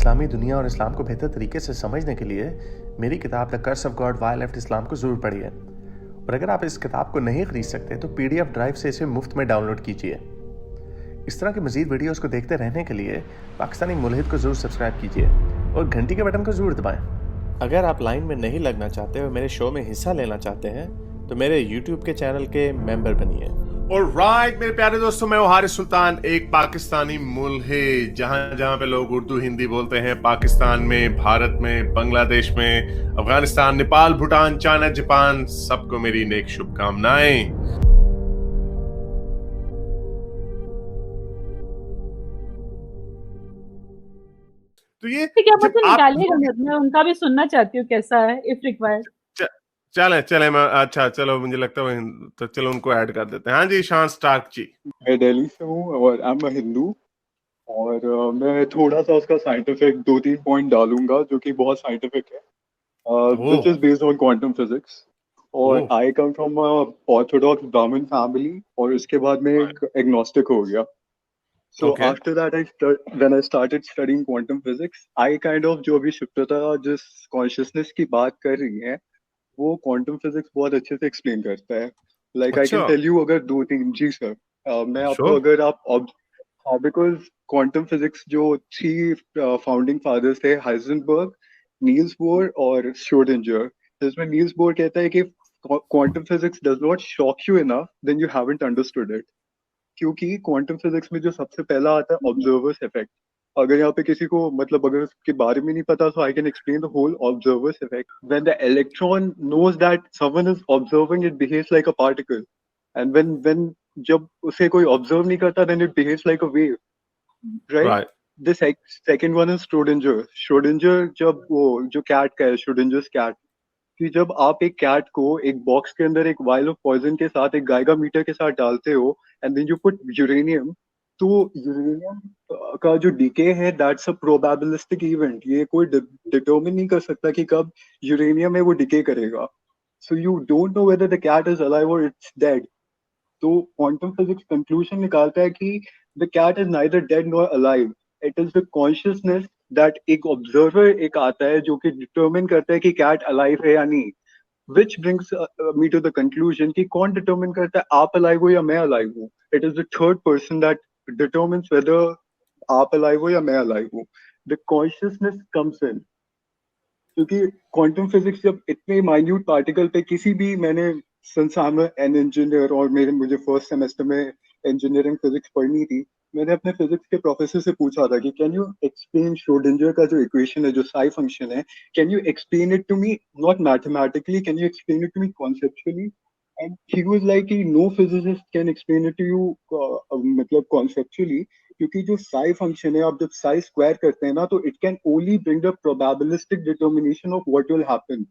इस्लामी दुनिया और इस्लाम को बेहतर तरीके से समझने के लिए मेरी किताब the curse of God why left Islam को ज़रूर पढ़िए। और अगर आप इस किताब को नहीं खरीद सकते तो PDF ड्राइव से इसे मुफ्त में डाउनलोड कीजिए। इस तरह की मज़ीद वीडियोस को देखते रहने के लिए पाकिस्तानी मुल्हिद को ज़रूर सब्सक्राइब कीजिए और घंटी के बटन को ज़रूर दबाएं। अगर आप लाइन में नहीं लगना चाहते और मेरे शो में हिस्सा लेना चाहते हैं तो मेरे YouTube के चैनल के मेंबर बनिए। ऑलराइट मेरे प्यारे दोस्तों, मैं हूं हारिस सुल्तान, एक पाकिस्तानी मुल्हिद। जहां पे लोग उर्दू हिंदी बोलते हैं, पाकिस्तान में, भारत में, बांग्लादेश में, अफगानिस्तान, नेपाल, भूटान, चाइना, जापान, सबको मेरी नेक शुभकामनाएं। तो ये क्या मुझे निकालिएगा, मैं उनका भी सुनना चाहती हूँ कैसा है इफ रिक्वायर्ड। चले मैं अच्छा चलो, मुझे लगता है तो चलो उनको ऐड कर देते हैं। हाँ जी, शान स्टार्क जी। मैं दिल्ली से हूँ और आई एम अ हिंदू, और मैं थोड़ा सा उसका साइंटिफिक 2-3 पॉइंट डालूंगा जो कि बहुत साइंटिफिक है, which is based on quantum physics. और आई कम फ्रॉम अ ऑर्थोडॉक्स ब्राह्मण फैमिली, और उसके बाद मैं एक एग्नोस्टिक हो गया। So after that, when I started studying quantum physics, I kind of जो अभी शुक्रिता जिस consciousness की बात कर रही है वो क्वांटम फिजिक्स बहुत अच्छे से एक्सप्लेन करता है। Like I can tell you, अगर 2-3 जी सर, मैं आपको अगर आप बिकॉज क्वांटम फिजिक्स जो 3 फाउंडिंग फादर्स थे, हाइजेनबर्ग, नील्स बोर और श्रोडिंजर, जिसमें नील्स बोर कहता है कि quantum physics does not shock you enough then you haven't understood it. क्योंकि क्वांटम फिजिक्स में जो सबसे पहला आता है ऑब्जर्वर्स इफेक्ट। अगर यहाँ पे किसी को मतलब अगर उसके बारे में नहीं पता, so I can explain the whole observer's effect. When the electron knows that someone is observing, it behaves like a particle, and when जब उसे कोई observe नहीं करता, then it behaves like a wave, right? The second one is Schrodinger. Schrodinger जब वो जो cat का है, Schrodinger's cat, कि जब आप एक कैट को एक बॉक्स के अंदर एक वाइल ऑफ पॉइजन के साथ एक गाइगा मीटर के साथ डालते हो and then you put uranium, तो यूरेनियम का जो डिके है दैट्स अ प्रोबेबिलिस्टिक इवेंट। ये कोई डिटरमिन नहीं कर सकता कि कब यूरेनियम है वो डिके करेगा। So you don't know whether the cat is alive और इट्स डेड। तो क्वांटम फिजिक्स कंक्लूजन निकालता है कि the cat is neither dead nor alive, it is the consciousness that एक ऑब्जर्वर एक आता है जो कि डिटरमिन करता है कि कैट अलाइव है या नहीं। Which brings me to the conclusion कि कौन डिटरमिन करता है आप अलाइव हो या मैं अलाइव हूँ? It is the third person that determines whether आप अलाइव हो या मैं अलाइव हूँ। The consciousness comes in, क्योंकि क्वांटम फिजिक्स जब इतने माइन्यूट पार्टिकल पे किसी भी, मैंने since I am an engineer और मुझे फर्स्ट सेमेस्टर में इंजीनियरिंग फिजिक्स पढ़नी थी, मैंने अपने फिजिक्स के प्रोफेसर से पूछा था कि कैन यू एक्सप्लेन श्रोडिंजर का जो इक्वेशन है, जो साई फंक्शन है, can you explain it to me, not mathematically, can you explain it to me conceptually? And he was like कि no physicist can explain it to you मतलब conceptually, क्योंकि जो psi function है, आप जब Sai square करते हैं ना, तो it can only bring the probabilistic determination of what will happen.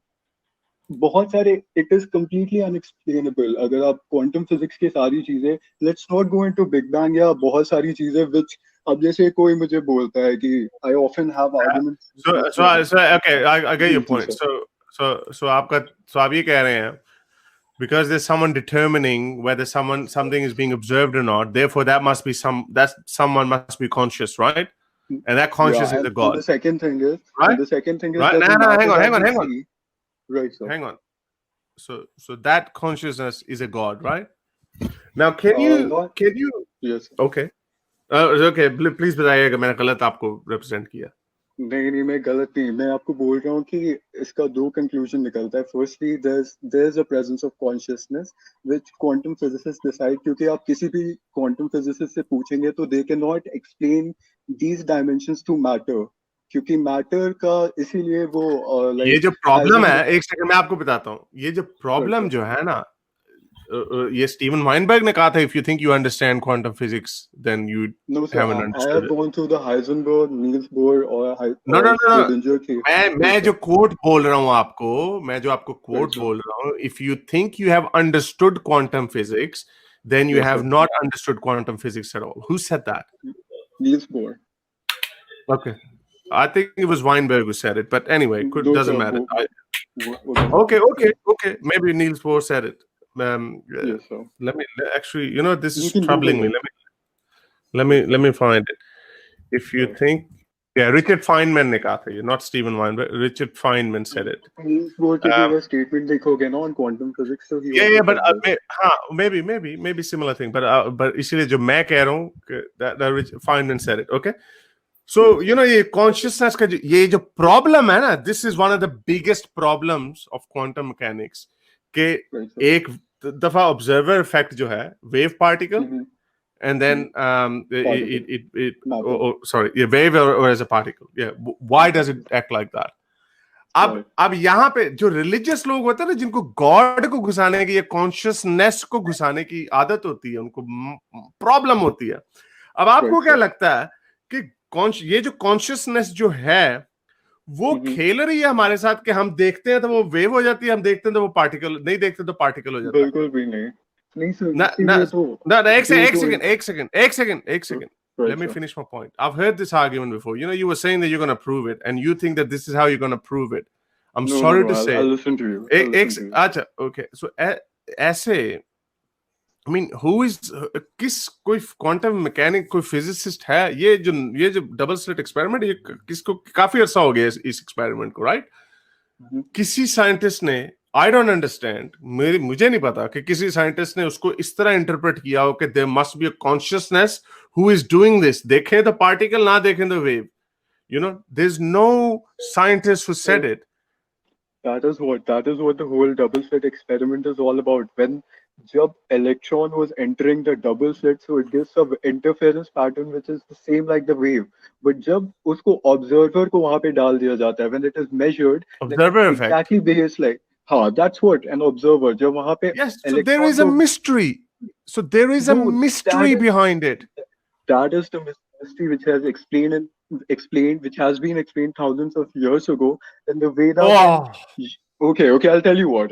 बहुत सारे, इट इज कंप्लीटली अनएक्सप्लेनेबल। अगर आप क्वांटम फिजिक्स की सारी चीजें, let's not go into big bang या बहुत सारी चीजें विच, अब जैसे कोई मुझे बोलता है कि I often have arguments. So okay, I get your point. So आप ये कह रहे हैं because there's someone determining whether something is being observed or not, therefore that someone must be conscious, right? And that conscious is a god. And the second thing is, right? And the second thing is right? that hang on. Right, sir. Hang on. So that consciousness is a god, right? Now can you yes sir. Okay. Okay, please बताइएगा मैंने गलत आपको represent किया। नहीं, मैं गलत नहीं, मैं आपको बोल रहा हूँ कि इसका 2 कंक्लूजन निकलता है। Firstly there is a presence of consciousness which quantum physicist decide, क्योंकि आप किसी भी क्वांटम फिजिसिस्ट से पूछेंगे तो they can not explain these dimensions to matter, क्योंकि मैटर का इसीलिए वो ये जो प्रॉब्लम है, एक सेकंड मैं आपको बताता हूँ। ये जो प्रॉब्लम जो है ना, ये स्टीवन वाइनबर्ग ने कहा था, if you think you understand quantum physics then you haven't understood. I have gone through the Heisenberg, Niels Bohr और Schrodinger case. मैं जो कोट बोल रहा हूँ आपको, मैं जो आपको कोट बोल रहा हूँ, if you think you have understood quantum physics then you have not understood quantum physics at all. Who said that? Niels Bohr. Okay, I think it was Weinberg who said it, but anyway, doesn't matter. Okay, maybe Niels Bohr said it. Yes, sir. Let me actually, this is troubling me. Let me find it. If you think Yeah, Richard Feynman ने कहा था ये, not Stephen Weinberg. Richard Feynman said it. He's going to give a statement देखोगे ना on quantum physics, so he Yeah, also but said this. हाँ, maybe similar thing, but इसीलिए जो मैं कह रहा हूँ that Richard Feynman said it, okay? So you know ये consciousness का ये जो problem है ना, this is one of the biggest problems of quantum mechanics कि Right, sir. एक दफा observer effect जो है wave particle Mhm. and then Matter. sorry, yeah, wave or as a particle, yeah, why does it act like that? अब यहाँ पे जो religious लोग होते हैं ना, जिनको गॉड को घुसाने की या कॉन्शियसनेस को घुसाने की आदत होती है, उनको प्रॉब्लम होती है। अब आपको क्या लगता है कि ये जो कॉन्शियसनेस जो है वो खेल रही है हमारे साथ कि हम देखते हैं तो वो वेव हो जाती है, हम देखते हैं तो वो पार्टिकल, नहीं देखते तो पार्टिकल हो जाता है? बिल्कुल भी नहीं सर, एक second Let me finish my point. I've heard this argument before. You know, you were saying that you're going to prove it, and you think that this is how you're going to prove it. I'm sorry to say. I'll listen to you. अच्छा, okay. So ऐसे, I mean, कोई quantum mechanic, कोई physicist है? ये जो double slit experiment, ये किसको काफी अरसा हो गया इस experiment को, right? किसी scientist ने, I don't understand, मुझे नहीं पता कि किसी scientist ने उसको इस तरह interpret किया हो कि there must be a consciousness who is doing this. देखें the particle, ना देखें the wave. You know, there's no scientist who said it. That is what the whole double slit experiment is all about. When jab electron was entering the double slit, so it gives some interference pattern which is the same like the wave. But jab usko observer ko wahan pe dal diya jata hai, when it is measured, observer effect, exactly behaves like, that's what an observer. Jab wahan pe yes, so there is a mystery. So there is a mystery behind it. That is the mystery which has which has been explained thousands of years ago. And the way that okay, I'll tell you what.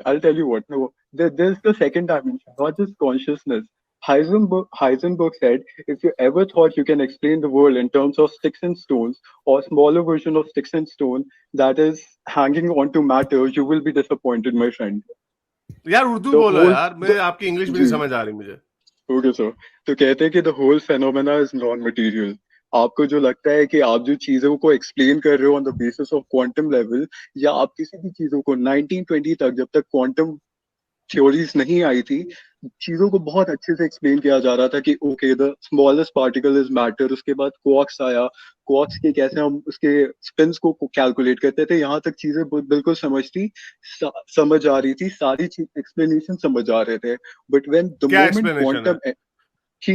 No, there's the second dimension, not just consciousness. Heisenberg said, if you ever thought you can explain the world in terms of sticks and stones, or smaller version of sticks and stone that is hanging onto matter, you will be disappointed, my friend. यार उर्दू बोलो यार, मुझे आपकी English भी नहीं समझ आ रही मुझे। Okay, sir. तो कहते हैं कि the whole phenomena is non-material. आपको जो लगता है कि आप जो चीजों को एक्सप्लेन कर रहे हो on the basis of quantum level, या आप किसी भी चीजों को 1920 तक, जब तक क्वांटम थ्योरीज नहीं आई थी, चीजों को बहुत अच्छे से एक्सप्लेन किया जा रहा था कि okay the smallest particle is matter. उसके बाद क्वार्क्स आया, क्वार्क्स के कैसे हम उसके स्पिन्स को कैलकुलेट करते थे, यहाँ तक चीजें बिल्कुल समझ आ रही थी, सारी चीज एक्सप्लेनेशन समझ आ रहे थे। But when the moment quantum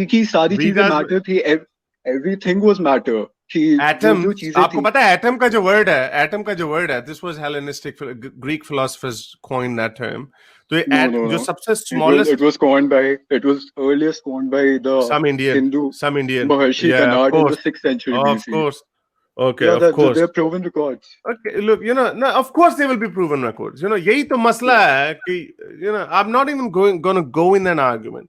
की सारी चीजें मैटर थी, एवरीथिंग वाज मैटर। एटम, आपको पता है एटम का जो वर्ड है, this was Hellenistic Greek philosophers coined that term. तो ये जो सबसे smallest, it was earliest coined by the some Indian Maharshi Kanad in the 6th century BC. Of course. Okay, yeah, of course. They're proven records. Okay, look, you know, no, of course they will be proven records. You know, यही तो मसला है कि, you know, I'm not even going to go in an argument.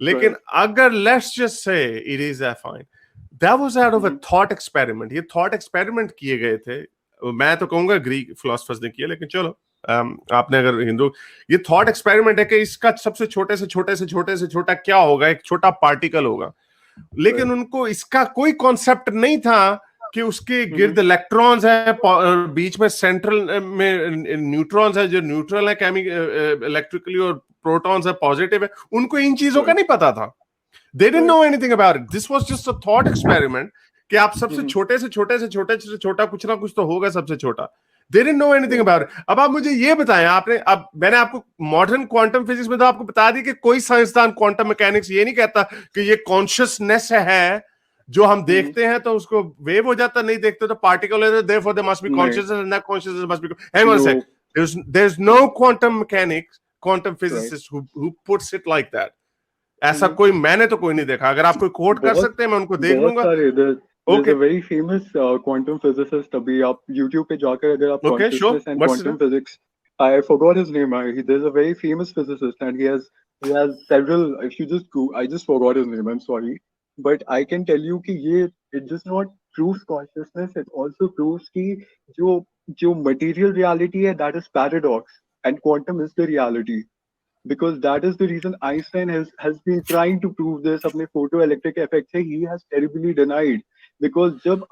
लेकिन अगर let's just say it is that fine. That was out of a thought experiment. ये thought experiment किए गए थे। मैं तो कहूँगा ग्रीक philosophers ने किया, लेकिन चलो आपने अगर हिंदू, ये थॉट एक्सपेरिमेंट है कि इसका सबसे छोटे से छोटा क्या होगा, एक छोटा पार्टिकल होगा। लेकिन उनको इसका कोई कॉन्सेप्ट नहीं था कि उसके गिर्द इलेक्ट्रॉन्स है, बीच में सेंट्रल में न्यूट्रॉन्स है जो न्यूट्रल है इलेक्ट्रिकली, और प्रोटॉन्स है पॉजिटिव है। उनको इन चीजों का नहीं पता था। They didn't know anything about it. This was just a thought experiment कि आप सबसे छोटे से छोटा कुछ ना कुछ तो होगा सबसे छोटा। They didn't know anything about it. अब आप मुझे ये बताएं, मैंने आपको मॉडर्न क्वांटम फिजिक्स में तो आपको बता दी कि कोई साइंसदान क्वांटम मैकेनिक्स ये नहीं कहता कि ये कॉन्शियसनेस है जो हम देखते हैं तो उसको वेव हो जाता, नहीं देखते तो पार्टिकल है, therefore there must be consciousness and that consciousness must be. Hang on a sec. There's no quantum physicist who puts it like that. ऐसा कोई, मैंने तो कोई नहीं देखा। अगर आप कोई कोट कर सकते हैं मैं उनको देख लूंगा। There's a very famous quantum physicist. अभी आप YouTube पे जाकर अगर आप consciousness and quantum physics, I forgot his name. There's a very famous physicist and he has several. If you just go, I just forgot his name. I'm sorry, but I can tell you कि ये it just not proves consciousness. It also proves कि जो material reality है, that is paradox, and quantum is the reality. Because that is the reason Einstein has been trying to prove this अपने photoelectric effect से, he has terribly denied. Because जब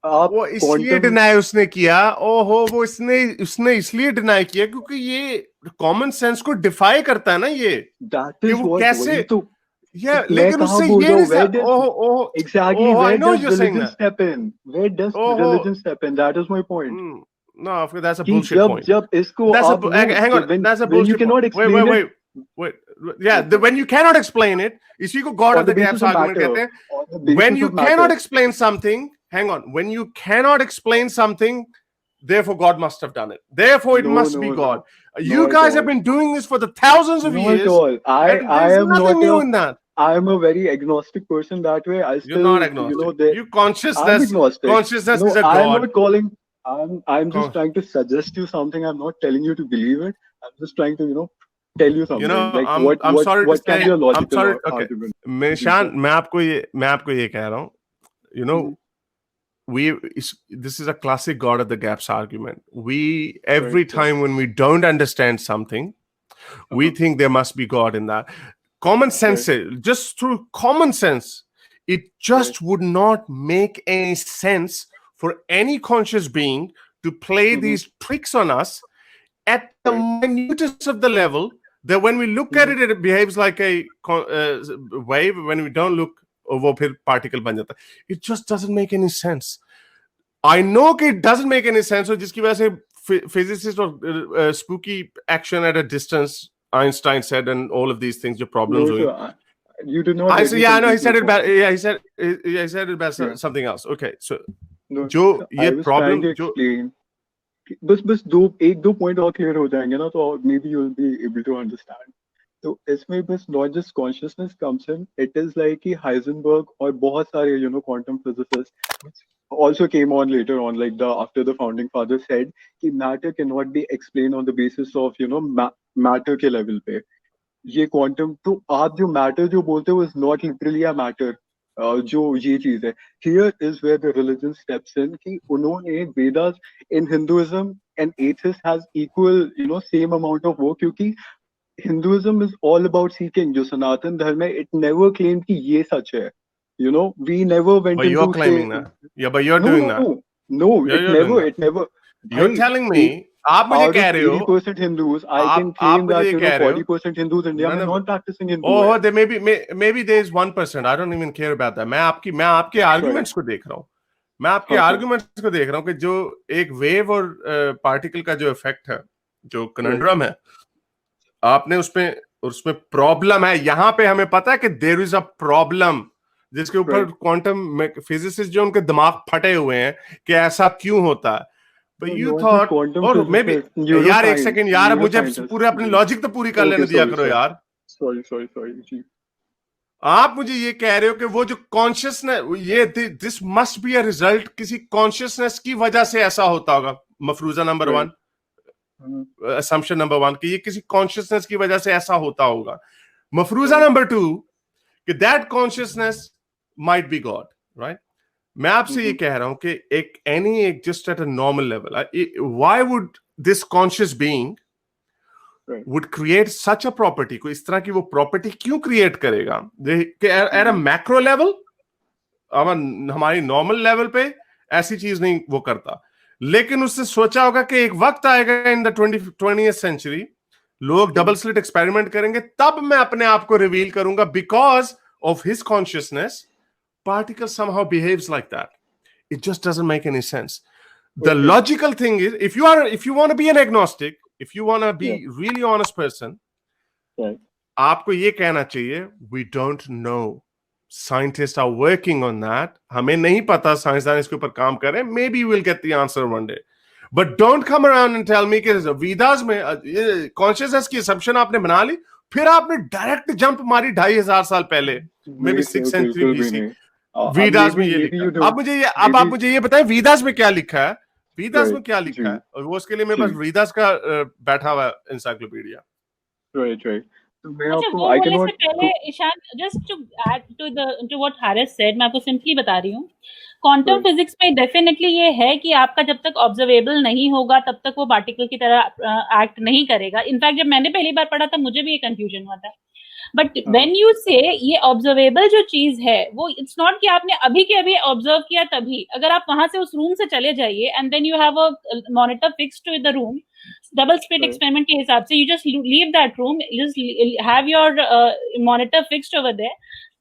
आप वो इसलिए quantum deny उसने किया, ओहो, वो उसने इसलिए डिनाई किया क्योंकि ये कॉमन सेंस को डिफाई करता है ना ये, that कि is वो what कैसे, वही तो मैं लेकिन कहाँ उससे बोल ये रहा हूँ नहीं, where does ओहो ओहो exactly ओहो, I where know does you are saying religion that, step in? Where does ओहो, religion step in? That is my point. no, that's a कि bullshit जब point. जब इसको That's आप hang on, that's a when you bullshit point. cannot explain it Wait. Yeah, when you cannot explain it, इसी को God on of the the gaps basis of argument matter, कहते हैं. on the When basis you of matter. cannot explain something, hang on, when you cannot explain something, therefore God must have done it. Therefore it No, must no, be no. God. No You at guys have all. been doing this for the thousands of No at years, all. and I there's am nothing not new a in that. I am a very agnostic person that way. I You're still, not you know, agnostic. there You I'm consciousness agnostic. is No, a I am God. not calling. I'm just Con- trying to suggest you something. I'm not telling you to believe it. I'm just trying to, tell you You something. know, Like I'm sorry to what can say, be a I'm logical sorry. Okay, argument? Nishan, मैं आपको ये कह रहा हूँ. You know, this is a classic God of the gaps argument. We every Right, time when we don't understand something, we think there must be God in that. Common sense, just through common sense, it just would not make any sense for any conscious being to play these tricks on us at the minutest of the level, that when we look at it, it behaves like a wave. When we don't look, वो फिर particle बन जाता है. It just doesn't make any sense. I know कि it doesn't make any sense, और जिसकी वजह से physicists और spooky action at a distance, Einstein said, and all of these things, जो problems No, हुई. so you did not. I let said, me yeah, I know. He complete said my it better. point. Yeah, he said it better. Yeah. Something else. Okay, so No, जो I ये was problem trying to जो explain. बस एक दो point और clear हो जाएंगे ना, तो maybe you will be able to understand. तो इसमें बस not just consciousness comes in, it is like कि हाइजेनबर्ग और बहुत सारे quantum physicists also came on later on, like after the founding fathers said कि matter cannot be explained on the basis of matter के level पे. ये quantum, तो आप जो मैटर जो बोलते हो is not literally a matter. जो ये चीज है, here is where the religion steps in, कि उन्होंने Vedas in Hinduism and atheist has equal same amount of work, क्योंकि Hinduism is all about seeking. जो सनातन धर्म है, इट नेवर क्लेम कि ये सच है. We never went but you're into से claiming that. Yeah, but you're no doing no that. No Yeah, it you're doing never that. It never. You're telling me, आप मुझे Out कह of रहे हो, 80% Hindus, I can आप claim मुझे that ये कह रहे हो, 40% Hindus India में non practicing Hindu oh, है. there maybe there is 1%. I don't even care about that. मैं आपके आर्गुमेंट्स को देख रहा हूँ. मैं आपके आर्गुमेंट्स को देख रहा हूँ कि जो एक वेव और पार्टिकल का जो इफेक्ट है, जो कनंड्रम है, आपने उसमें प्रॉब्लम है. यहाँ पे हमें पता है कि देयर इज अ प्रॉब्लम, जिसके ऊपर क्वांटम फिजिसिस्ट जो उनके दिमाग फटे हुए हैं कि ऐसा क्यों होता है. But you thought, or maybe, यार एक सेकंड यार, मुझे पूरे अपनी लॉजिक तो पूरी कर लेने दिया करो यार. सॉरी. आप मुझे ये कह रहे हो कि वो जो कॉन्शियसनेस, ये this must be a result किसी कॉन्शियसनेस की वजह से ऐसा होता होगा. मफरूजा नंबर 1, assumption नंबर 1, कि ये किसी कॉन्शियसनेस की वजह से ऐसा होता होगा. मफरूजा नंबर 2, कि that consciousness might be God, right. मैं आपसे ये कह रहा हूं कि एक just at a normal level, why would this conscious being would create such a property, को इस तरह की वो प्रॉपर्टी क्यों क्रिएट करेगा एट अ मैक्रो लेवल. अब हमारी नॉर्मल लेवल पे ऐसी चीज नहीं वो करता, लेकिन उससे सोचा होगा कि एक वक्त आएगा इन द 20th सेंचुरी, लोग डबल स्लिट एक्सपेरिमेंट करेंगे, तब मैं अपने आप को रिवील करूंगा. Because of his consciousness, particle somehow behaves like that. It just doesn't make any sense. The logical thing is, if you want to be an agnostic, if you want to be really honest person, आपको ये कहना चाहिए, we don't know. Scientists are working on that. हमें नहीं पता, साइंसदान इसके ऊपर काम कर रहे हैं. Maybe we'll get the answer one day. But don't come around and tell me कि वेदास में कॉन्शियसनेस की assumption आपने बना ली, फिर आपने डायरेक्ट जंप मारी 2500 साल पहले, maybe 6th century BC. Vedas में ये लिखा. आप मुझे ये बताएं, वेदास में क्या लिखा है, वेदास में क्या लिखा है, और वो उसके लिए मेरे पास वेदास का बैठा हुआ एनसाइक्लोपीडिया. राइट. तो मैं अच्छा, आपको वो आई बोलने कैन से पहले Ishan, just to add to what Harris said, मैं आपको सिंपली बता रही हूँ, क्वांटम फिजिक्स में डेफिनेटली ये है कि आपका जब तक ऑब्जर्वेबल नहीं होगा तब तक वो पार्टिकल की तरह एक्ट नहीं करेगा. इनफैक्ट जब मैंने पहली बार पढ़ा था, मुझे भी ये कंफ्यूजन हुआ था. बट व्हेन यू से ये ऑब्जर्वेबल जो चीज है वो इट्स नॉट कि आपने अभी के अभी ऑब्जर्व किया तभी, अगर आप वहां से उस रूम से चले जाइए and then you have a monitor fix to the room double slit experiment के हिसाब से, you just leave that room, just have your monitor fixed over there,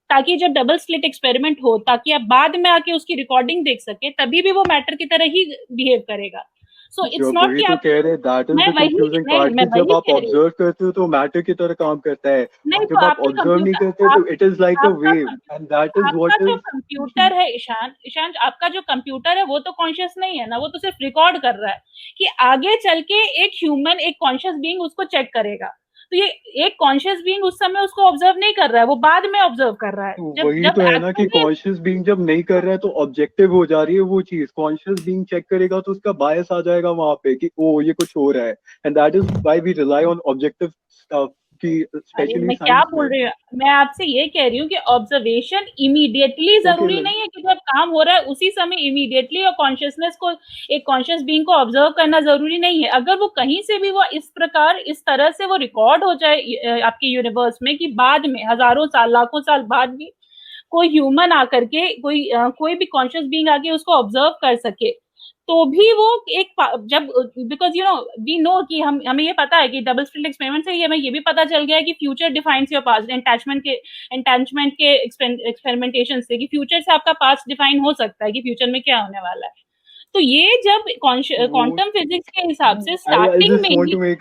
ताकि जब डबल स्लिट एक्सपेरिमेंट हो ताकि आप बाद में आके उसकी रिकॉर्डिंग देख सके, तभी भी वो मैटर की तरह ही बिहेव करेगा. सो इट्स नॉट कि आप कह रहे that is the confusing part कि जब आप ऑब्जर्व करते हो तो मैटर की तरह काम करता है, और जब आप ऑब्जर्व नहीं करते तो it is like a wave, and that is what is computer है. ईशान आपका जो कंप्यूटर है वो तो कॉन्शियस नहीं है ना, वो तो सिर्फ रिकॉर्ड कर रहा है कि आगे चल के एक ह्यूमन, एक कॉन्शियस बीइंग उसको चेक करेगा. तो ये एक कॉन्शियस बीइंग उस समय उसको ऑब्जर्व नहीं कर रहा है, वो बाद में ऑब्जर्व कर रहा है. वही तो है ना कि कॉन्शियस बीइंग जब नहीं कर रहा है तो ऑब्जेक्टिव हो जा रही है वो चीज. कॉन्शियस बीइंग चेक करेगा तो उसका बायस आ जाएगा वहां पे कि ओ ये कुछ हो रहा है, and that is why we rely on objective stuff. मैं क्या बोल रही हूँ, मैं आपसे ये कह रही हूँ कि ऑब्जर्वेशन इमीडिएटली जरूरी नहीं है कि जब काम हो रहा है उसी समय इमीडिएटली, और कॉन्शियसनेस को, एक कॉन्शियस बीइंग को ऑब्जर्व करना जरूरी नहीं है. अगर वो कहीं से भी वो इस प्रकार इस तरह से वो रिकॉर्ड हो जाए आपके यूनिवर्स में कि बाद में हजारों साल लाखों साल बाद भी कोई ह्यूमन आकर के कोई भी कॉन्शियस बीइंग आके उसको ऑब्जर्व कर सके, तो भी वो एक जब, because you know we know कि हमें ये पता है कि डबल स्लिट एक्सपेरिमेंट से ही हमें ये भी पता चल गया है कि future defines your past. Attachment के एक्सपेरिमेंटेशन से कि फ्यूचर से आपका पास्ट डिफाइन हो सकता है कि फ्यूचर में क्या होने वाला है. तो ये जब क्वांटम फिजिक्स के हिसाब से स्टार्टिंग में ही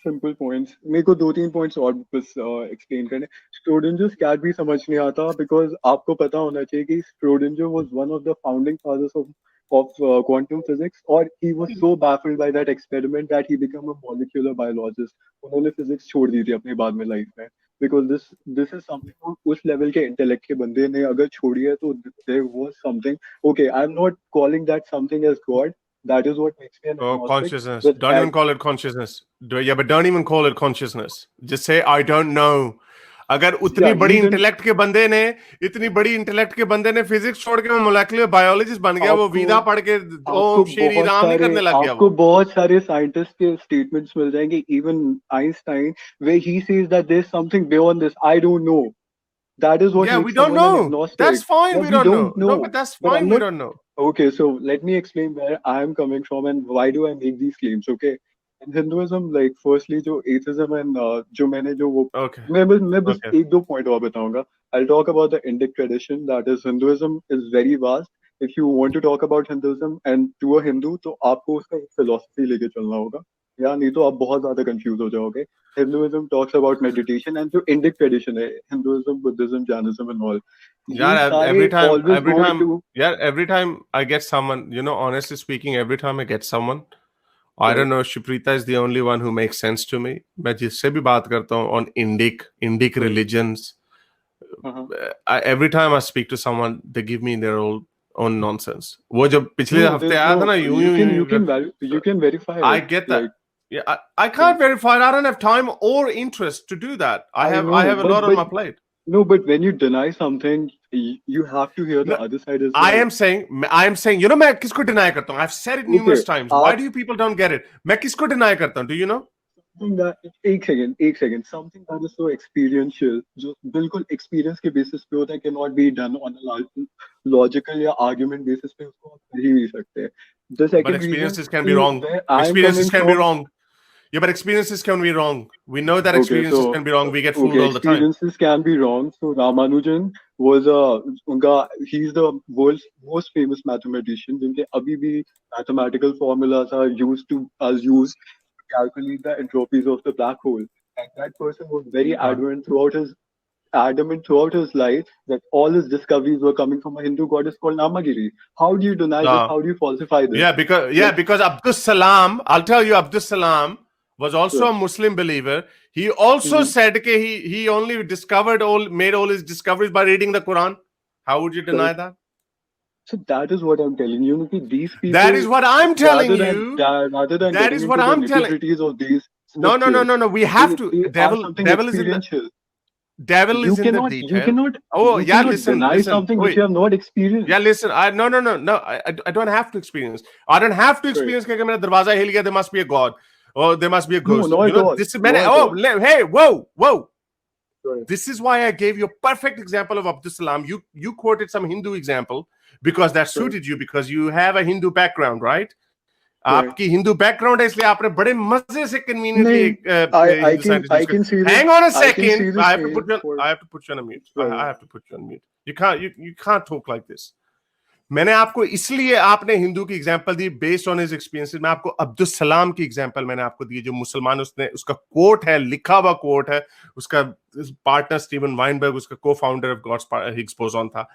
सिंपल पॉइंट्स, मेरे को 2-3 पॉइंट्स और बस एक्सप्लेन करने. स्क्रोडिंजर कैट भी समझ नहीं आता, बिकॉज आपको पता होना चाहिए कि Schrodinger was one of the founding fathers of quantum physics, or he was so baffled by that experiment that he became a molecular biologist. उन्होंने physics छोड़ दी थी अपनी बाद में लाइफ में, because this is something उस लेवल के intellect के बंदे ने अगर छोड़ी है तो there was something. Okay, I'm not calling that something as God. That is what makes me an agnostic. Consciousness. Don't even call it consciousness. Yeah, but don't even call it consciousness. Just say I don't know. अगर उतनी बड़ी intellect के बंदे ने physics छोड़ के molecular biologist बन गया, वो वेदा पढ़ के ओम श्री राम नहीं करने लग गया. आपको बहुत सारे साइंटिस्ट के स्टेटमेंट्स मिल जाएंगे, even Einstein, where he says that there's something beyond this, I don't know. That is what we don't know. That's fine. We don't know. No, but that's fine. We don't know. Okay, so let me explain where I am coming from and why do I make these claims. Okay, in Hinduism, like firstly जो atheism and जो मैंने जो वो मैं बस एक दो point और बताऊंगा. I'll talk about the Indic tradition. That is, Hinduism is very vast. If you want to talk about Hinduism and to a Hindu, तो आपको उसका एक philosophy लेके चलना होगा, या नहीं तो आप बहुत ज्यादा कंफ्यूज हो जाओगे. Hinduism talks about meditation, and जो Indic tradition है, Hinduism, Buddhism, Jainism and all. Every time I get someone, honestly speaking, every time I get someone, I don't know, Shuprita is the only one who makes sense to me. मैं जिससे भी बात करता हूँ on Indic religions, every time I speak to someone, they give me their own nonsense. वो जब पिछले हफ्ते आया था ना, you can verify. I get that. Yeah, I can't verify it. I don't have time or interest to do that. I have a lot on my plate. No, but when you deny something, you have to hear the other side as well. I am saying, मैं किसको deny करता हूँ? I've said it numerous times. Why do you people don't get it? मैं किसको deny करता हूँ? Do you know? एक second. Something that is so experiential, जो बिल्कुल experience के basis पे होता है, cannot be done on a logical या argument basis पे उसको कर ही नहीं सकते. But experiences can be wrong. Experiences can be wrong. Yeah, but experiences can be wrong. We know that experiences can be wrong. We get fooled all the time. Experiences can be wrong. So Ramanujan was he's the world's most famous mathematician. जिनके अभी भी mathematical formulas are used to calculate the entropies of the black hole. And that person was very adamant throughout his life that all his discoveries were coming from a Hindu goddess called Namagiri. How do you deny this? How do you falsify this? Because Abdus Salam, I'll tell you, Abdus Salam was also a Muslim believer. He also said that he only made all his discoveries by reading the Quran. How would you deny that? So that is what I'm telling you. These people. That is what I'm telling you. Rather than that is what I'm telling you. Of these. No. We have to. Devil is in the. Devil is in the detail. You cannot. Listen. Deny something which you have not experienced. Yeah, listen. I don't have to experience. I don't have to experience that मेरा दरवाजा हिल गया. There must be a God. Or there must be a ghost. No, this is hey, whoa. Right. This is why I gave you a perfect example of Abdus Salam. You quoted some Hindu example because that suited you because you have a Hindu background, right? आपकी Hindu background है इसलिए आपने बड़े मजे से conveniently I can see this. Hang on a I can see second. this I have to pain put you for- I have to put you on a mute. Right. I have to put you on mute. You can't talk like this. मैंने आपको इसलिए आपने हिंदू की example the based on his experiences. मैं आपको अब्दुल सलाम की example मैंने आपको दी जो मुसलमान, उसने उसका कोट है, लिखा हुआ कोट है, उसका पार्टनर स्टीवन वाइनबर्ग उसका cofounder of God's Higgs boson था।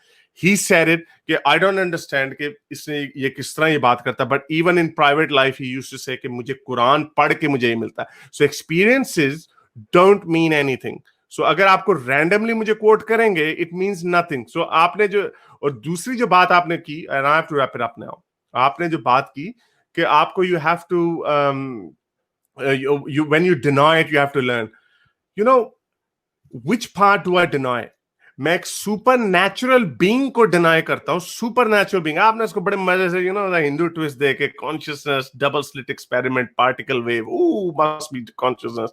He said it कि I don't understand कि इसने ये किस तरह ये बात करता, but even in private life he used to say कि मुझे कुरान पढ़ के मुझे ये मिलता है। So experiences don't mean anything. So अगर आपको randomly मुझे कोट करेंगे it means nothing. So आपने जो और दूसरी जो बात आपने की, and I have to wrap it up now, आपने जो बात की कि आपको you have to when you deny it you have to learn. You know which part do I deny? मैं एक सुपर नेचुरल बीइंग को डिनाई करता हूं। सुपर नेचुरल बीइंग आपने इसको बड़े मजे से हिंदू ट्विस्ट दे के consciousness, double slit experiment, particle wave, must be consciousness.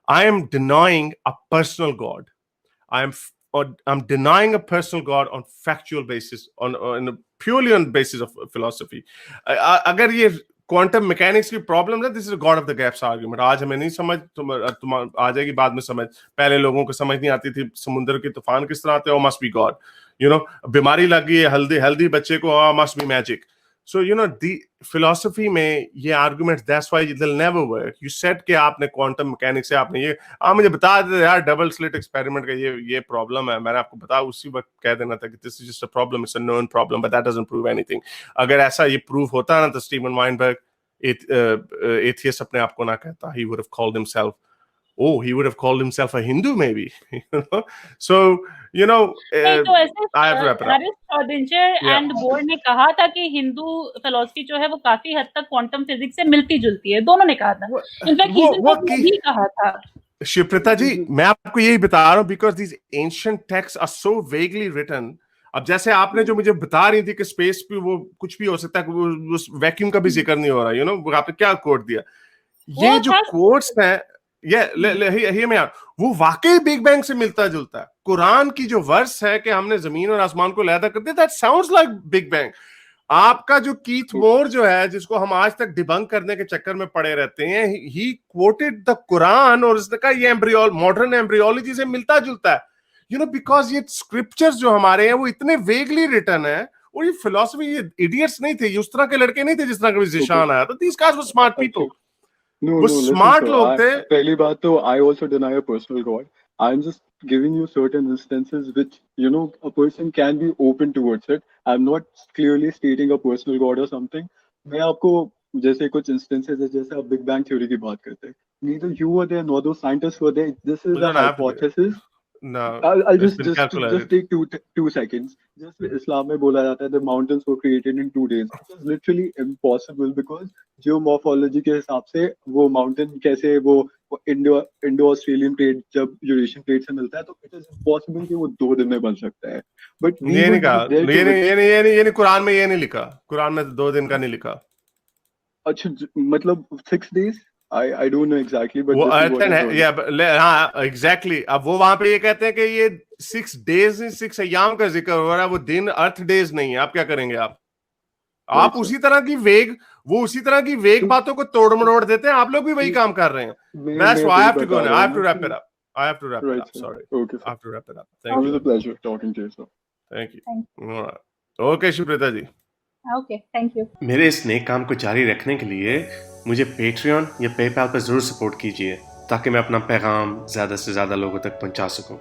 I am denying a personal God. I'm denying a personal God on factual basis, purely on basis of philosophy. अगर ये quantum mechanics की problem है, this is God of the gaps argument. आज हमें नहीं समझ, तुम आ जाएगी बाद में समझ। पहले लोगों को समझ नहीं आती थी समुद्र के तूफान किस तरह आते हैं, मस्ट बी गॉड। बीमारी लग गई है हेल्दी बच्चे को, must be magic. So the philosophy में ये arguments, that's why they'll never work. You said कि आपने quantum mechanics से आपने ये मुझे बता देते यार double slit experiment का ये problem है, मैंने आपको बता उसी वक्त कह देना था कि this is just a problem, it's a known problem, but that doesn't prove anything. अगर ऐसा ये prove होता ना तो Steven Weinberg atheist अपने आप को ना कहता, he would have called himself a Hindu maybe. So तो ऐसे I have to wrap it up. Schrödinger and Bohr ने कहा था कि हिंदू फिलॉसफी जो है वो काफी हद तक क्वांटम फिजिक्स से मिलती जुलती है, दोनों ने कहा था। इनफैक्ट Heisenberg ने भी कहा था। शिवप्रता जी, मैं आपको यही बता रहा हूँ because these ancient texts are so vaguely written. अब जैसे आपने जो मुझे बता रही थी कि स्पेस पे वो कुछ भी हो सकता है, वो वैक्यूम का भी जिक्र नहीं हो रहा, आपने क्या कोट दिया, ये जो कोट्स हैं वो वाकई बिग बैंग से मिलता जुलता है। कुरान की जो वर्स है कि हमने जमीन और आसमान को अलग कर दिया, that sounds like big bang. आपका जो कीथ मोर जो है, जिसको हम आज तक डिबंक करने के चक्कर में पड़े रहते हैं, ही क्वोटेड द कुरान और उसने कहा ये मॉडर्न एम्ब्रियोलॉजी से मिलता जुलता है। बिकॉज ये स्क्रिप्चर्स जो हमारे हैं वो इतने वेगली रिटन है, और ये फिलोसफी, ये इडियट्स नहीं थे, ये उस तरह के लड़के नहीं थे जिस तरह का जिशान आया था। These guys were smart people. वो स्मार्ट लोग थे। पहली बात तो I also deny a personal God. I'm just giving you certain instances which a person can be open towards it. I'm not clearly stating a personal God or something. मैं आपको जैसे कुछ instances है, जैसे आप Big Bang Theory की बात करते हैं, neither you were there nor those scientists were there. This is a hypothesis. No, I'll just take two seconds. Just Islam में बोला जाता है the mountains were created in 2 days. It is literally impossible because geomorphology के हिसाब से वो mountain कैसे वो Indo-Australian plate जब Eurasian plate से मिलता है, तो it is impossible कि वो 2 दिन में बन सकता है। But ये नहीं कहा, ये नहीं कुरान में ये नहीं लिखा, कुरान में 2 दिन का नहीं लिखा। अच्छा, मतलब 6 days? I don't know exactly, but वो exactly। अब वो वहां पे ये कहते हैं कि ये 6 days 6 अय्याम का जिक्र हो रहा है, वो दिन अर्थ डेज नहीं है। आप क्या करेंगे? आप उसी तरह की वेग बातों को तोड़ मरोड़ देते हैं। आप लोग भी वही काम कर रहे हैं। That's why I have to go now. I have to wrap it up. Sorry. Okay. I have to wrap it up. It was a pleasure talking to you, sir. Thank you. All right. Okay, शिवप्रीता ji. Okay, thank you. मेरे इस नेक काम को जारी रखने के लिए मुझे Patreon या पेपैल पर जरूर सपोर्ट कीजिए, ताकि मैं अपना पैगाम ज्यादा से ज्यादा लोगों तक पहुंचा सकूं।